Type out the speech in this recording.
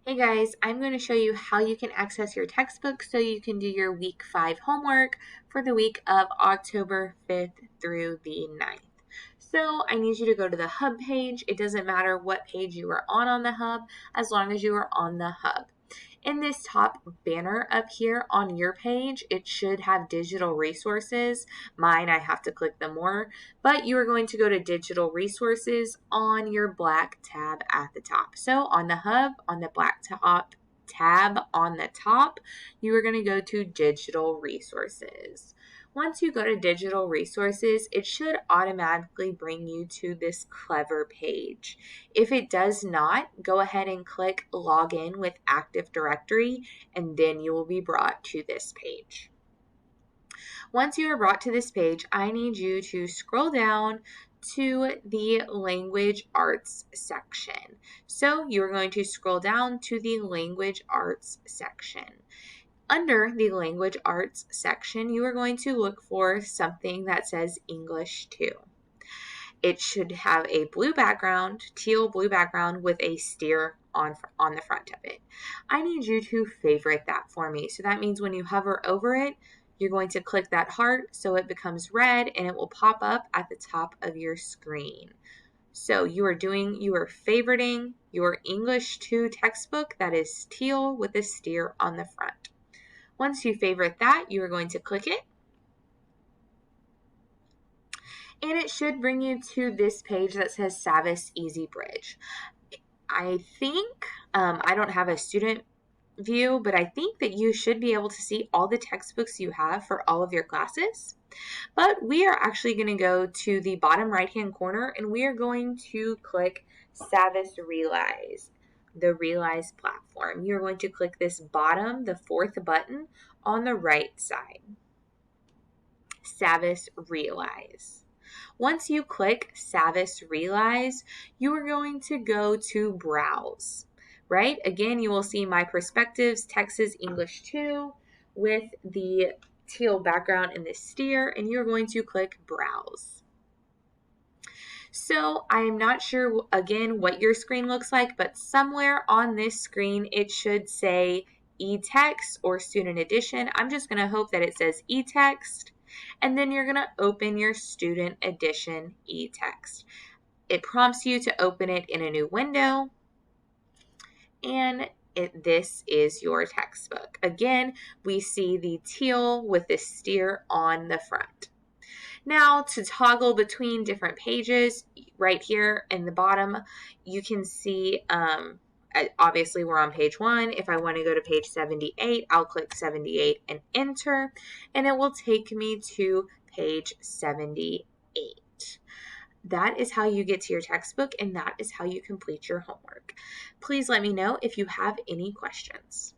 Hey guys, I'm going to show you how you can access your textbook so you can do your week 5 homework for the week of October 5th through the 9th. So I need you to go to the hub page. It doesn't matter what page you are on the hub as long as you are on the hub. In this top banner up here on your page, it should have digital resources. Mine, I have to click the more, but you are going to go to digital resources on your black tab at the top. So on the hub, on the black tab on the top, you are going to go to digital resources. Once you go to digital resources, it should automatically bring you to this Clever page. If it does not, go ahead and click Login with Active Directory, and then you will be brought to this page. Once you are brought to this page, I need you to scroll down to the Language Arts section. So you are going to scroll down to the Language Arts section. Under the Language Arts section, you are going to look for something that says English 2. It should have a blue background, teal blue background with a steer on the front of it. I need you to favorite that for me. So that means when you hover over it, you're going to click that heart so it becomes red and it will pop up at the top of your screen. So you are favoriting your English 2 textbook that is teal with a steer on the front. Once you favorite that, you are going to click it. And it should bring you to this page that says Savvis Easy Bridge. I think, I don't have a student view, but I think that you should be able to see all the textbooks you have for all of your classes. But we are actually going to go to the bottom right-hand corner and we are going to click Savvis Realize, the Realize platform. You're going to click this bottom, the fourth button on the right side. Savvis Realize. Once you click Savvis Realize, you are going to go to Browse, right? Again, you will see My Perspectives, Texas English 2 with the teal background and the steer, and you're going to click Browse. So I am not sure, again, what your screen looks like, but somewhere on this screen, it should say eText or Student Edition. I'm just going to hope that it says eText. And then you're going to open your Student Edition eText. It prompts you to open it in a new window, and this is your textbook. Again, we see the teal with the steer on the front. Now, to toggle between different pages, right here in the bottom, you can see, obviously we're on page 1. If I want to go to page 78, I'll click 78 and enter, and it will take me to page 78. That is how you get to your textbook, and that is how you complete your homework. Please let me know if you have any questions.